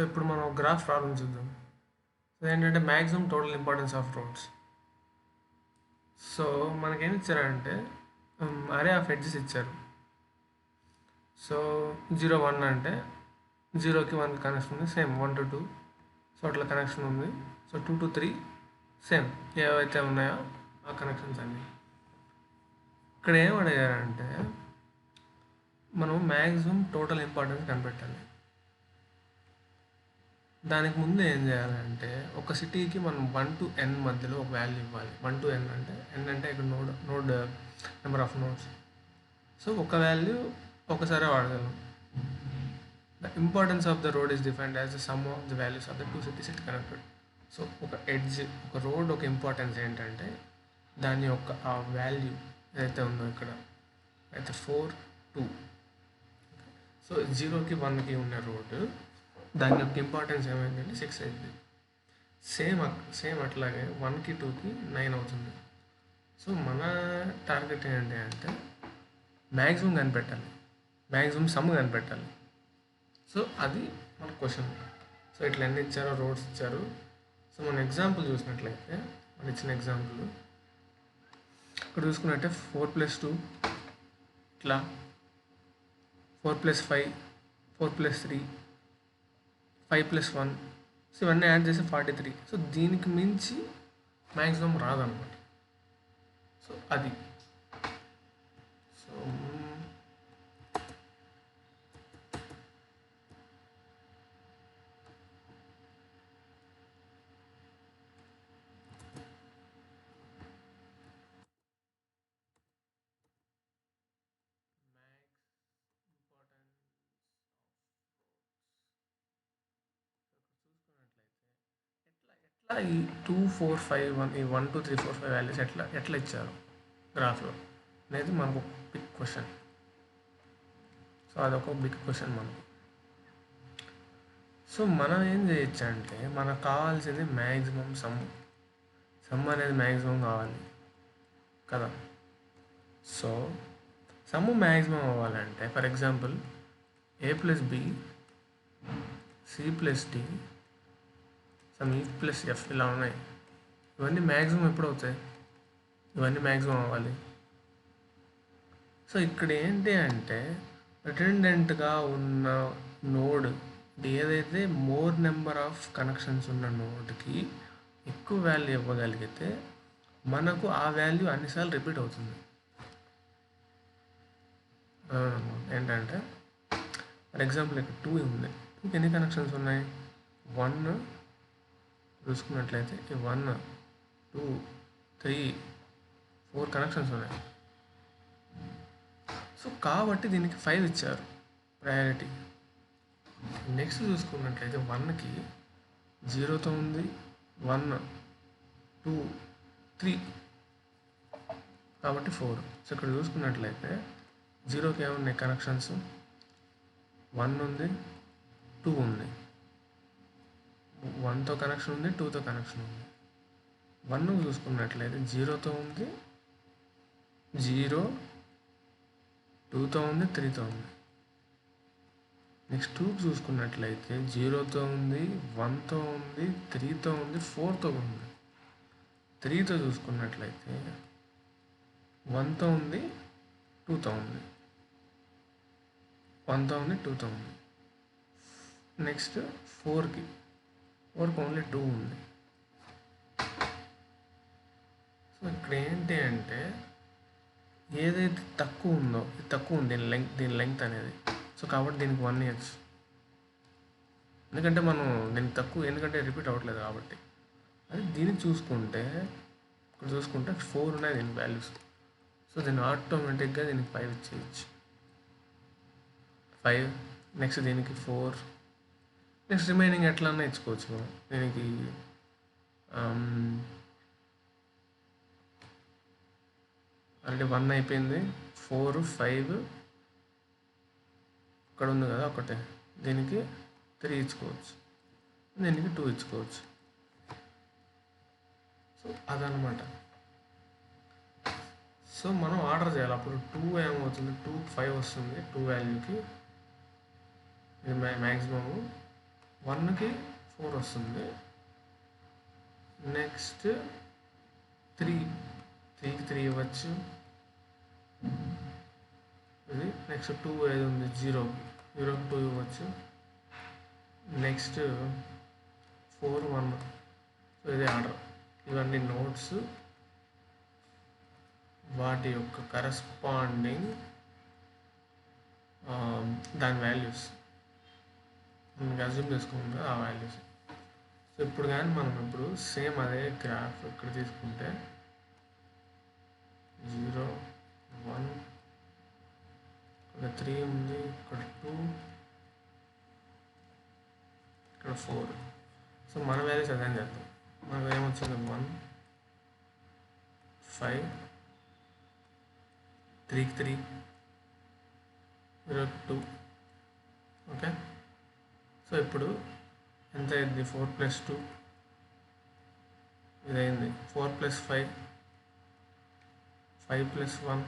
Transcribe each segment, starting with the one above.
ఇప్పుడు మనం graph problem చూద్దాం. ఏంటంటే maximum total importance of roads. So మనకేం ఇచ్చారంటే అరే ఆఫ్ ఎడ్జెస్ ఇచ్చారు. సో 0 1 అంటే 0కి 1 కనెక్షన్ ఉంది, సేమ్ 1 to 2. సో అట్లా కనెక్షన్ ఉంది. సో 2 to 3 సేమ్ ఏవైతే ఉన్నాయో ఆ కనెక్షన్స్ అన్నీ. ఇక్కడ ఏం అడిగారంటే మనం మ్యాక్సిమం టోటల్ ఇంపార్టెన్స్ కనిపెట్టాలి. దానికి ముందు ఏం చేయాలంటే ఒక సిటీకి మనం 1 to n మధ్యలో ఒక వాల్యూ ఇవ్వాలి. 1 to n అంటే ఇక్కడ node number of nodes. So ఒక వాల్యూ ఒకసారి వాడగలం. The importance of the road is defined as the sum of the values of the two cities it connected. So ఒక edge, ఒక రోడ్ ఒక importance ఏంటంటే దాని యొక్క ఆ వాల్యూ ఏదైతే ఉందో ఇక్కడ అయితే 4 2. సో 0కి 1కి ఉన్న రోడ్డు దాని యొక్క ఇంపార్టెన్స్ ఏమైందంటే 6 అయింది. సేమ్ అట్లాగే 1కి 2కి 9 అవుతుంది. సో మన టార్గెట్ ఏంటి అంటే మ్యాక్సిమం కనిపెట్టాలి, మ్యాక్సిమం సమ్ కనిపెట్టాలి. సో అది మన క్వశ్చన్. సో ఇట్లా ఎన్ని ఇచ్చారో రోడ్స్ ఇచ్చారు. సో మన ఎగ్జాంపుల్ చూసినట్లయితే మన ఇచ్చిన ఎగ్జాంపుల్ ఇక్కడ చూసుకున్నట్టే 4 + 2 ఇట్లా 4 + 5 4 + 3 5 + 1. సో ఇవన్నీ యాడ్ చేసి 43. సో దీనికి మించి మ్యాక్సిమం రాదన్నమాట. సో అది సో ఈ 2 4 5 1 ఈ 1 2 3 4 5 వాల్యూస్ ఎట్లా ఇచ్చారు గ్రాఫ్లో అనేది మనకు బిగ్ క్వశ్చన్. సో అదొక బిగ్ క్వశ్చన్ మనకు. సో మనం ఏం చేయొచ్చు అంటే మనకు కావాల్సింది మ్యాక్సిమం సమ్ అనేది మ్యాక్సిమం కావాలి కదా. సో సమ్ మ్యాక్సిమం అవ్వాలంటే for example a + b c + d some e + f ఇలా ఉన్నాయి. ఇవన్నీ మ్యాక్సిమం ఎప్పుడు అవుతాయి? ఇవన్నీ మ్యాక్సిమం అవ్వాలి. సో ఇక్కడ ఏంటి అంటే రిటెండెంట్గా ఉన్న నోడ్ ఏదైతే మోర్ నెంబర్ ఆఫ్ కనెక్షన్స్ ఉన్న నోడ్కి ఎక్కువ వాల్యూ ఇవ్వగలిగితే మనకు ఆ వాల్యూ అన్నిసార్లు రిపీట్ అవుతుంది. ఏంటంటే ఫర్ ఎగ్జాంపుల్ ఇక్కడ 2 ఉంది. 2కి ఎన్ని కనెక్షన్స్ ఉన్నాయి? 1 చూసుకున్నట్లయితే 1 2 3 4 కనెక్షన్స్ ఉన్నాయి. సో కాబట్టి దీనికి 5 ఇచ్చారు ప్రయారిటీ. నెక్స్ట్ చూసుకున్నట్లయితే 1కి 0తో ఉంది, 1 2 3 కాబట్టి 4. సో ఇక్కడ చూసుకున్నట్లయితే 0కి ఏమున్నాయి కనెక్షన్స్? 1 ఉంది, 2 ఉంది, 1తో కనెక్షన్ ఉంది, 2తో కనెక్షన్ ఉంది. 1 చూసుకున్నట్లయితే 0తో ఉంది, 0 2తో ఉంది, 3తో ఉంది. నెక్స్ట్ 2 చూసుకున్నట్లయితే 0తో ఉంది, 1తో ఉంది, 3తో ఉంది, 4తో ఉంది. 3తో చూసుకున్నట్లయితే 1తో ఉంది, 2తో ఉంది, 1తో ఉంది, 2తో ఉంది. నెక్స్ట్ 4కి ఓన్లీ 2 ఉంది. సో ఇక్కడ ఏంటి అంటే ఏదైతే తక్కువ ఉందో తక్కువ ఉంది దీని లెంగ్త్ అనేది. సో కాబట్టి దీనికి 1 ఇయర్స్, ఎందుకంటే మనం దీనికి తక్కువ, ఎందుకంటే రిపీట్ అవ్వట్లేదు కాబట్టి. అది దీనికి చూసుకుంటే ఇక్కడ చూసుకుంటే 4 ఉన్నాయి దీని వాల్యూస్. సో దీన్ని ఆటోమేటిక్గా దీనికి 5 ఇచ్చేయచ్చు. 5 నెక్స్ట్ దీనికి 4 నెక్స్ట్ రిమైనింగ్ ఎట్లన్నా ఇచ్చుకోవచ్చు మనం. దీనికి ఆల్రెడీ 1 అయిపోయింది, 4 5 ఇక్కడ ఉంది కదా ఒకటే, దీనికి 3 ఇచ్చుకోవచ్చు, దీనికి 2 ఇచ్చుకోవచ్చు. సో అదనమాట. సో మనం ఆర్డర్ చేయాలి. అప్పుడు 2 ఏమవుతుంది? 2 5 వస్తుంది 2 వాల్యూకి. ఇది మ్యాక్సిమము. 1కి 4 వస్తుంది. నెక్స్ట్ 3కి 3 ఇవ్వచ్చు. ఇది నెక్స్ట్ 2 ఏది ఉంది 0కి 2 ఇవ్వచ్చు. నెక్స్ట్ 4 1. సో ఇది ఆర్డర్. ఇవన్నీ నోట్స్, వాటి యొక్క కరస్పాండింగ్ దాని వాల్యూస్ మనకి అజ్యూమ్ చేసుకుంటే ఆ వాల్యూస్. సో ఇప్పుడు కానీ మనం ఇప్పుడు సేమ్ అదే గ్రాఫ్ ఇక్కడ తీసుకుంటే 0 1 ఇక్కడ 3 ఉంది, ఇక్కడ 2, ఇక్కడ 4. సో మన వాల్యూస్ అదే చేద్దాం. మనకు ఏమొచ్చింది 1 5 3కి 3 2. ఓకే. సో ఇప్పుడు ఎంత అయింది 4 + 2 ఇది అయింది. 4 + 5 5 + 1.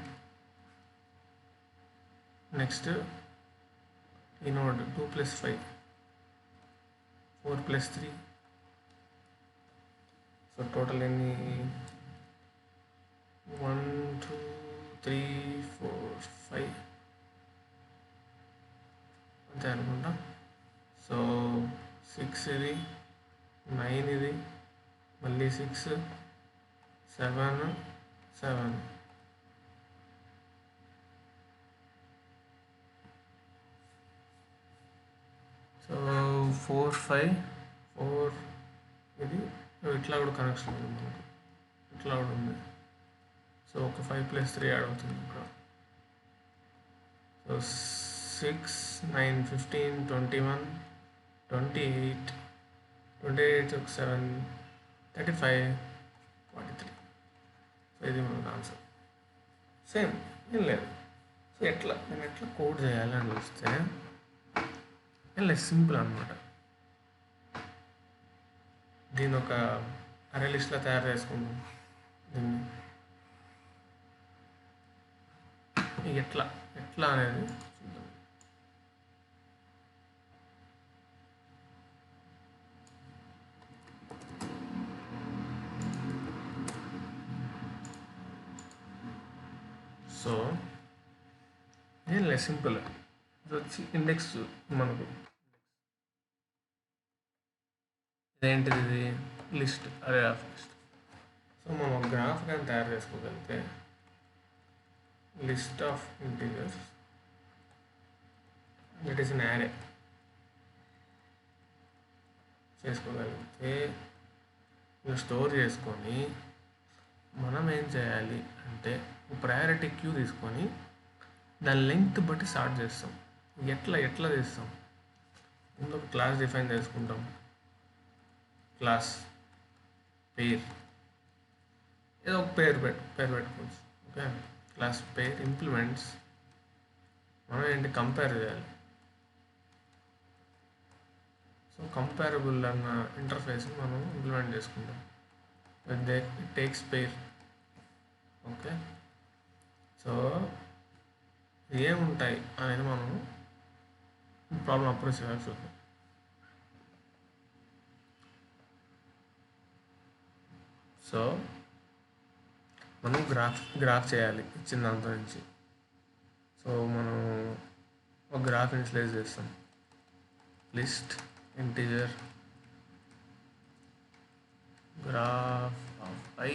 నెక్స్ట్ ఈ నోడ్ 2 + 5 4 + 3. సో టోటల్ ఎన్ని 1 2 3 4 5 అంతే అనుకుంటా. సో 6 ఇది 9 ఇది మళ్ళీ 6 7 7. సో 4 5 4 ఇది ఇట్లా కూడా కనెక్షన్ ఉంది మనకు, ఇట్లా కూడా ఉంది. సో ఒక 5 + 3 యాడ్ అవుతుంది ఇక్కడ. సో 6 9 15 21 28 28 ఒక 7 35 43. సో ఇది మనకు ఆన్సర్. సేమ్ ఏం లేదు. సో నేను ఎట్లా కోడ్ చేయాలి అని చూస్తే ఏం లేదు, సింపుల్ అనమాట. దీన్ని ఒక అరే లిస్ట్లో తయారు చేసుకుందాం. దీన్ని ఎట్లా అనేది చూద్దాం. సో ఏం లేదు, సింపుల్. ఇది వచ్చి ఇండెక్స్ మనకు ఇదేంటిది, ఇది లిస్ట్, అరే ఆఫ్ లిస్ట్. సో మనం ఒక గ్రాఫ్ కానీ తయారు చేసుకోగలిగితే list of integers that is an array చేసుకోగలిగితే స్టోర్ చేసుకొని మనం ఏం చేయాలి అంటే ప్రయారిటీ క్యూ తీసుకొని దాని లెంగ్త్ బట్టి స్టార్ట్ చేస్తాం. ఎట్లా చేస్తాం, ముందు ఒక క్లాస్ డిఫైన్ చేసుకుంటాం. క్లాస్ పేర్ ఏదో ఒక పేరు పెట్టుకోవచ్చు. ఓకే. క్లాస్ పేర్ ఇంప్లిమెంట్స్ మనం ఏంటి కంపేర్ చేయాలి. సో కంపేరబుల్ అన్న ఇంటర్ఫేస్ మనం ఇంప్లిమెంట్ చేసుకుంటాం. It takes pair. Okay. So ఏముంటాయి అనేది మనం ప్రాబ్లం అప్రోచ్ చేయాల్సి చూద్దాం. సో మనం గ్రాఫ్ చేయాలి ఇచ్చిన దాంతో నుంచి. సో మనం ఒక గ్రాఫ్ ఇనిషియలైజ్ చేస్తాం. List integer graph of I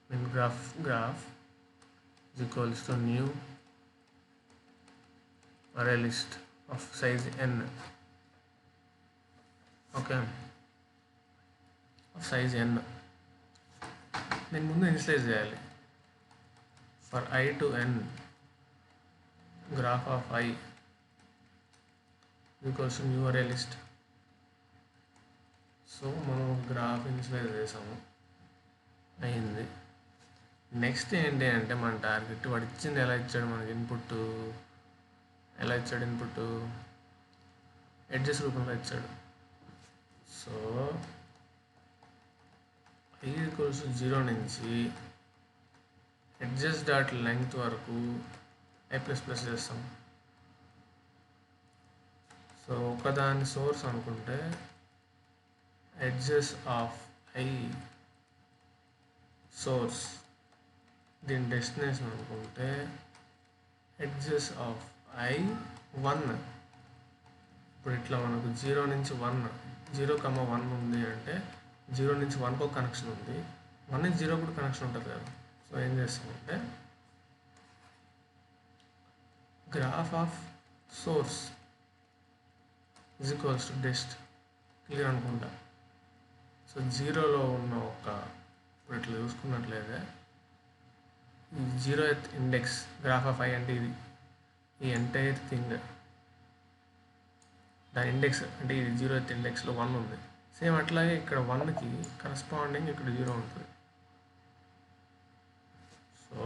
mean graph is equals to new array list of size n. Okay, of size n. నేను ముందు ఇనిషియలైజ్ చేయాలి. For I to n graph of I equals to new అరే list. So మనం graph initialise చేసాము, అయింది. Next ఏంటి అంటే మన టార్గెట్ వాడు ఇచ్చింది ఎలా ఇచ్చాడు మనకి ఇన్పుట్, ఎలా ఇచ్చాడు ఇన్పుట్ ఎడ్జెస్ రూపంలో ఇచ్చాడు. సో I ఈక్వల్స్ 0 నుంచి ఎడ్జెస్ డాట్ లెంగ్త్ వరకు I++ చేస్తాం. సో సో ఒకదాని సోర్స్ అనుకుంటే ఎడ్జెస్ ఆఫ్ ఐ సోర్స్, దీని డెస్టినేషన్ అనుకుంటే ఎడ్జెస్ ఆఫ్ ఐ 1. ఇప్పుడు ఇట్లా మనకు 0 నుంచి 1, 0,1 ఉంది అంటే 0 నుంచి 1కు ఒక కనెక్షన్ ఉంది, 1 నుంచి 0 కూడా కనెక్షన్ ఉంటుంది కదా. సో ఏం చేస్తామంటే graph of source is equals to dest. Clear అనుకుంటా. సో 0లో ఉన్న ఒక, ఇప్పుడు ఇట్లా చూసుకున్నట్లయితే ఈ 0th index graph of I అంటే ఇది, ఈ ఎంటైర్ థింగ్ దాని ఇండెక్స్ అంటే ఇది 0th ఇండెక్స్లో 1 ఉంది. సేమ్ అట్లాగే ఇక్కడ 1కి కరస్పాండింగ్ ఇక్కడ 0 ఉంటుంది. So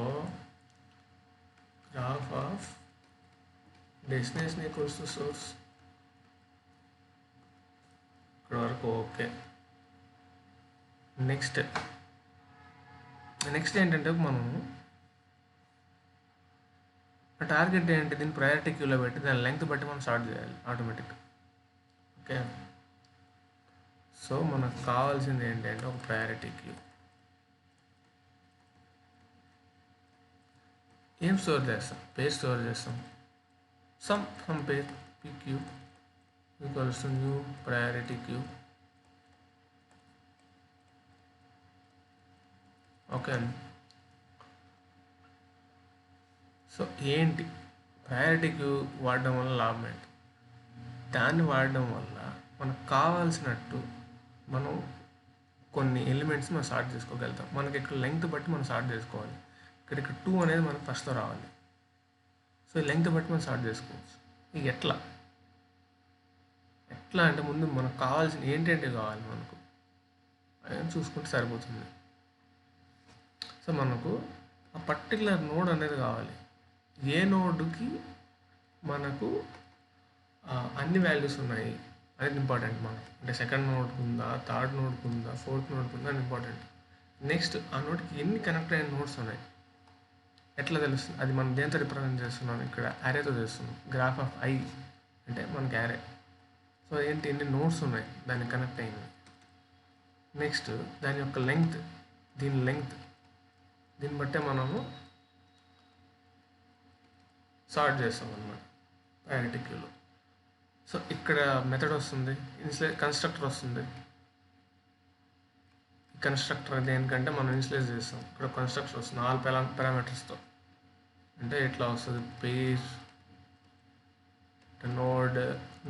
graph of destination equals to source. ఇక్కడ వరకు ఓకే. నెక్స్ట్ ఏంటంటే మనం టార్గెట్ ఏంటి, దీన్ని ప్రయారిటీ క్యూలో పెట్టి దాని లెంగ్త్ బట్టి మనం స్టార్ట్ చేయాలి ఆటోమేటిక్. ఓకే. సో మనకు కావాల్సింది ఏంటంటే ఒక ప్రయారిటీ క్యూ. ఏం స్టోర్ చేస్తాం, పేజ్ స్టోర్ చేస్తాం. Some page PQ equals to new priority queue. Okay. So ఏంటి ప్రయారిటీ క్యూ వాడడం వల్ల లాభం ఏంటి? దాన్ని వాడడం వల్ల మనకు కావాల్సినట్టు మనం కొన్ని ఎలిమెంట్స్ మనం స్టార్ట్ చేసుకోగలుగుతాం. మనకి ఇక్కడ లెంగ్త్ బట్టి మనం స్టార్ట్ చేసుకోవాలి. ఇక్కడ 2 అనేది మనకు ఫస్ట్తో రావాలి. సో లెంగ్త్ బట్టి మనం స్టార్ట్ చేసుకోవచ్చు. ఇక ఎట్లా అంటే ముందు మనకు కావాల్సిన ఏంటంటే కావాలి మనకు అని చూసుకుంటే సరిపోతుంది. సో మనకు ఆ పర్టికులర్ నోడ్ అనేది కావాలి. ఏ నోడ్కి మనకు అన్ని వాల్యూస్ ఉన్నాయి అనేది ఇంపార్టెంట్ మనకు. అంటే సెకండ్ నోడ్కి ఉందా, థర్డ్ నోడ్కి ఉందా, ఫోర్త్ నోడ్కి ఉందా అని ఇంపార్టెంట్. నెక్స్ట్ ఆ నోడ్కి ఎన్ని కనెక్ట్ అయిన నోడ్స్ ఉన్నాయి ఎట్లా తెలుస్తుంది? అది మనం దేంతో రిప్రజెంట్ చేస్తున్నాం? ఇక్కడ యారేతో చేస్తున్నాం. గ్రాఫ్ ఆఫ్ ఐ అంటే మనకి యారే. సో ఏంటి, ఎన్ని నోడ్స్ ఉన్నాయి దానికి కనెక్ట్ అయినవి. నెక్స్ట్ దాని యొక్క లెంగ్త్, దీన్ని బట్టే మనము సార్ట్ చేస్తాం అన్నమాట ప్రయారిటీ క్యూలో. సో ఇక్కడ మెథడ్ వస్తుంది, కన్స్ట్రక్టర్ వస్తుంది. కన్స్ట్రక్టర్ దేనికంటే మనం ఇన్స్టలేట్ చేస్తాం. ఇక్కడ కన్స్ట్రక్టర్ వస్తుంది ఆల్ పారామీటర్స్తో. అంటే ఇట్లా వస్తుంది పేజ్,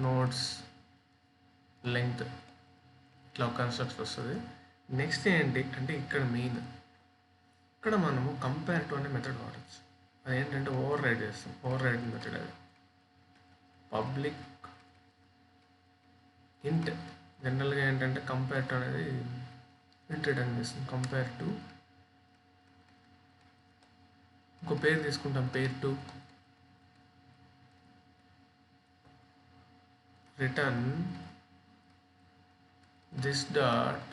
నోడ్స్, లెంగ్త్, ఇట్లా ఒక కన్స్ట్రక్టర్ వస్తుంది. నెక్స్ట్ ఏంటి అంటే ఇక్కడ మెయిన్, ఇక్కడ మనము కంపేర్ టు అనే మెథడ్ వాడచ్చు. అదేంటంటే ఓవర్ రైడ్ చేస్తాం. ఓవర్ రైడ్ మెథడ్ అది పబ్లిక్ ఇంట్. జనరల్గా ఏంటంటే కంపేర్ టు అనేది ఇంట్ రిటర్న్ చేస్తుంది. కంపేర్ టు ఇంకో పేరు తీసుకుంటాం, pair to return this dot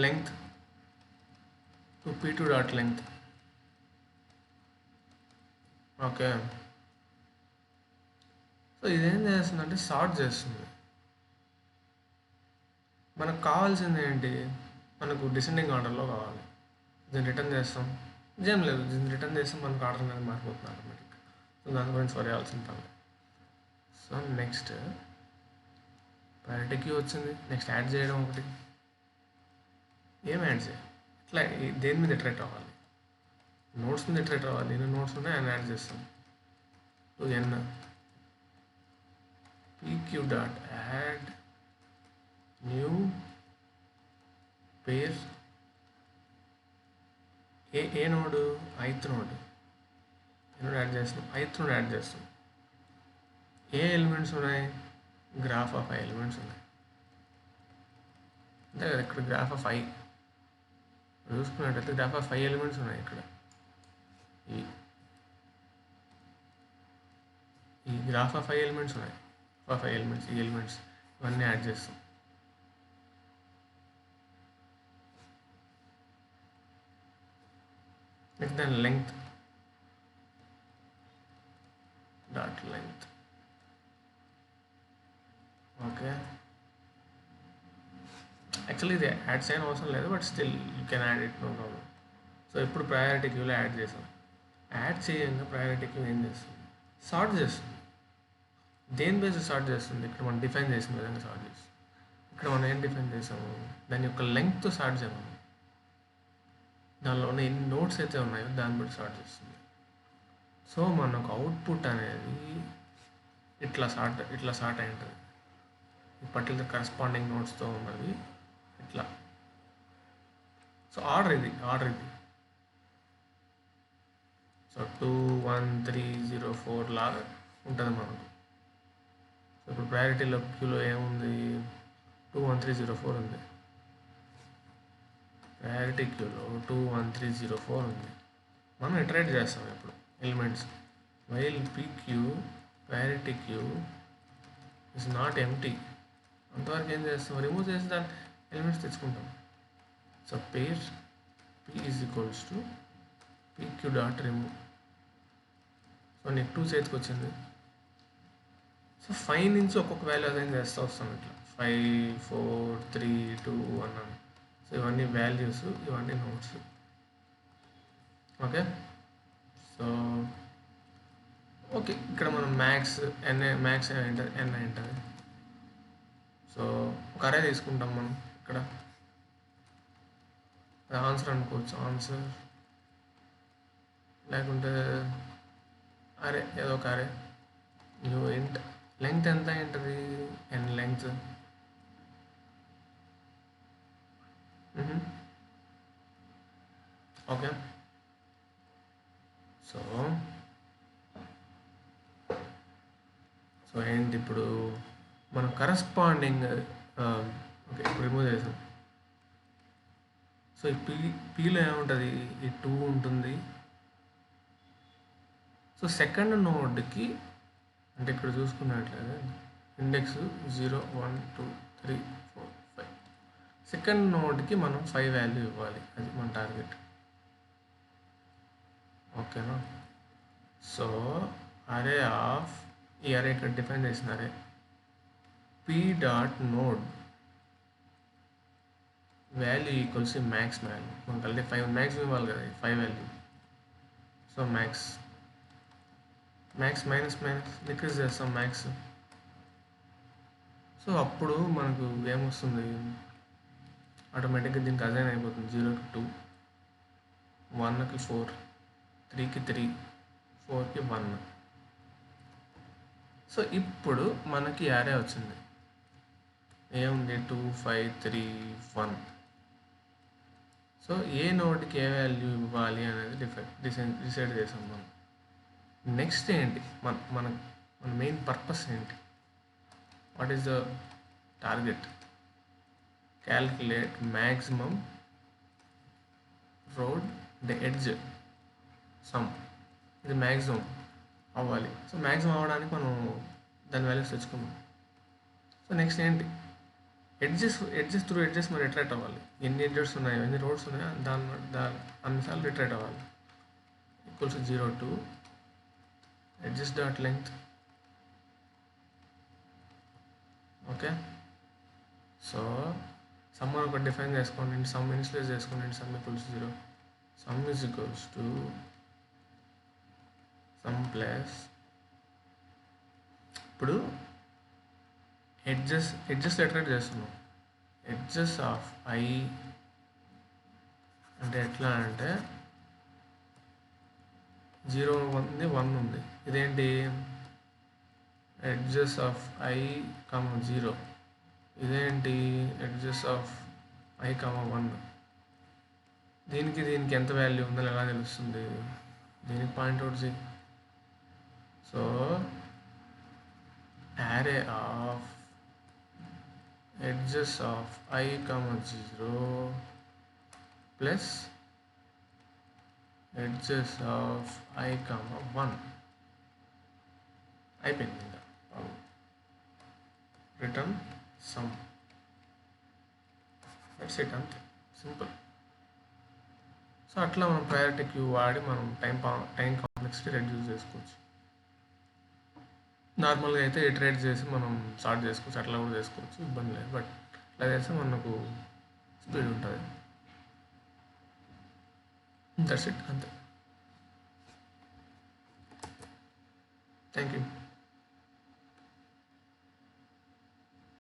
length to p2 dot length. Okay. So ఇదేం చేస్తుందంటే సార్ట్ చేస్తుంది. మనకు కావాల్సింది ఏంటి, మనకు డిసెండింగ్ ఆర్డర్లో కావాలి. దీన్ని రిటర్న్ చేస్తాం, ఇదేం లేదు, దీన్ని రిటర్న్ చేస్తాం, మనకు ఆర్డర్ అనేది మారిపోతుంది ఆటోమేటిక్. సో దాని గురించి వరేయాల్సిన పని. సో నెక్స్ట్ ప్రయారిటీ క్యూ వచ్చింది. నెక్స్ట్ యాడ్ చేయడం ఒకటి. ఏం యాడ్ చేయాలి, ఇట్లా దేని మీద ఇటరేట్ అవ్వాలి, నోట్స్ మీద ఇటరేట్ అవ్వాలి. ఎన్ని నోట్స్ ఉన్నాయి అని యాడ్ చేస్తాం. To n pq dot add new pair. A node, ith node. Add చేస్తాం, ith నోడ్ యాడ్ చేస్తాం. ఏ ఎలిమెంట్స్ ఉన్నాయి, గ్రాఫ్ ఆఫ్ ఐ ఎలిమెంట్స్ ఉన్నాయి. అంతే కదా. ఇక్కడ గ్రాఫ్ ఆఫ్ ఐ చూసుకున్నట్టయితే గ్రాఫ్ ఆఫ్ 5 ఎలిమెంట్స్ ఉన్నాయి. ఇక్కడ ఈ గ్రాఫ్ ఆఫ్ 5 ఎలిమెంట్స్ ఉన్నాయి. ఈ ఎలిమెంట్స్ ఇవన్నీ యాడ్ చేస్తాం. నెక్స్ట్ దాని length dot length. Okay, actually ఇది యాడ్ చేయని అవసరం లేదు, but still you can add it, no problem. So ఇప్పుడు ప్రయారిటీ క్యూలో యాడ్ చేసాం. యాడ్ చేయంగా ప్రయారిటీ క్యూ ఏం చేస్తుంది, సార్ట్ చేస్తుంది. దేని బేస్ సార్ట్ చేస్తుంది, ఇక్కడ మనం డిఫైన్ చేసిన విధంగా సార్ట్ చేస్తుంది. ఇక్కడ మనం ఏం డిఫైన్ చేసాము, దాని యొక్క లెంగ్త్తో సార్ట్ చేయమని, దానిలో ఉన్న ఎన్ని నోట్స్ అయితే ఉన్నాయో దాన్ని బట్టి సార్ట్ చేస్తుంది. సో మనకు అవుట్పుట్ అనేది ఇట్లా సార్ట్ అయి ఉంటుంది. ఈ పర్టికులర్ కరస్పాండింగ్ నోట్స్తో ఉన్నది ఇట్లా. సో ఆర్డర్ ఇది. సో 2 1 3 0 4 లాగా ఉంటుంది మనకు. సో ఇప్పుడు ప్రయారిటీలో క్యూలో ఏముంది, 2 1 3 0 4 ఉంది. ప్రయారిటీ క్యూలో 2 1 3 0 4 ఉంది. మనం ఇటరేట్ చేస్తాం ఇప్పుడు elements. While PQ priority queue is not empty, అంతవరకు ఏం చేస్తాం, రిమూవ్ చేసి దాని ఎలిమెంట్స్ తెచ్చుకుంటాం. So pair P is equals to PQ dot remove. So నీకు 2 చేతికి వచ్చింది. సో 5 నుంచి ఒక్కొక్క వాల్యూ అసైన్ చేస్తూ వస్తాం ఇట్లా 5 4 3 2 1 అని. సో ఇవన్నీ వాల్యూస్, ఇవన్నీ నోట్స్. ఓకే, సో ఓకే ఇక్కడ మనం మ్యాక్స్ ఏంటది, ఎన్ ఏంటది. సో ఒక అరే తీసుకుంటాం మనం ఇక్కడ, ఆన్సర్ అనుకోవచ్చు, ఆన్సర్, లేకుంటే అరే ఏదో ఒక అరే. న్యూ ఇంట్ లెంగ్త్ ఎంత ఏంటది, ఎన్ లెంగ్త్. ఓకే, సో ఏంటి ఇప్పుడు మనం కరస్పాండింగ్, ఓకే ఇప్పుడు రిమూవ్ చేసాం. సో ఈ పీలో ఏముంటుంది, ఈ 2 ఉంటుంది. సో సెకండ్ నోడ్కి అంటే ఇక్కడ చూసుకున్నట్లయితే ఇండెక్స్ 0 1 2 3 4 5. సెకండ్ నోడ్కి మనం 5 వాల్యూ ఇవ్వాలి, అది మన టార్గెట్. ఓకేనా. సో అరే ఆఫ్, ఈ అరే ఇక్కడ డిఫైన్ చేసిన అరే P dot node value equals max value. మనకు ఆల్రెడీ 5 మ్యాక్స్ ఇవ్వాలి కదా, 5 value. So max minus decrease చేస్తాం మ్యాక్స్. సో అప్పుడు మనకు ఏమొస్తుంది, ఆటోమేటిక్గా దీనికి అజైన్ అయిపోతుంది. 0కి 2, 1కి 4, 3కి 3, 4కి 1. సో ఇప్పుడు మనకి యారే వచ్చింది, ఏముంది 2 5 3 1. సో ఏ నోట్కి ఏ వాల్యూ ఇవ్వాలి అనేది డిసైడ్ చేసాం మనం. నెక్స్ట్ ఏంటి, మన మెయిన్ పర్పస్ ఏంటి, what is the target, calculate maximum road the edge some. ఇది మ్యాక్సిమం అవ్వాలి. సో మ్యాక్సిమం అవ్వడానికి మనం దాని వాల్యూస్ తెచ్చుకున్నాం. సో నెక్స్ట్ ఏంటి, ఎడ్జెస్ త్రూ ఎడ్జెస్ మరి రిట్రేట్ అవ్వాలి. ఎన్ని ఎడ్జెస్ ఉన్నాయో, ఎన్ని రోడ్స్ ఉన్నాయో దాని అన్నిసార్లు రిట్రేట్ అవ్వాలి. Equals 0 2 edges dot length. Okay, so some అని ఒకటి డిఫైన్ చేసుకోండి, సమ్ ఇనిషియలైజ్ చేసుకోండి. Some equals 0, some is equals to sum plus. ఇప్పుడు ఎడ్జెస్ రిట్రేట్ చేస్తున్నాం. ఎడ్జెస్ ఆఫ్ ఐ అంటే ఎట్లా అంటే 0 ఉంది, 1 ఉంది. ఇదేంటి, ఎడ్జెస్ ఆఫ్ I, 0. ఇదేంటి, ఎడ్జెస్ ఆఫ్ I, 1. దీనికి ఎంత వాల్యూ ఉందని ఎలా తెలుస్తుంది, దీనికి పాయింట్అవుట్ చేయి. So array of edges of I, 0 plus edges of I, 1 అయిపోయింది. ఇంకా రిటర్న్ సమ్, దట్స్ ఇట్, అంతే సింపుల్. సో అట్లా మనం ప్రయారిటీ క్యూ వాడి మనం టైం కాంప్లెక్సిటీ రెడ్యూస్ చేసుకోవచ్చు. నార్మల్గా అయితే ఇటరేట్ చేసి మనం స్టార్ట్ చేసుకోవచ్చు, అట్లా కూడా చేసుకోవచ్చు, ఇబ్బంది లేదు. బట్ అట్లా చేస్తే మనకు స్పీడ్ ఉంటుంది. దట్స్ ఇట్, అంతే. Thank you.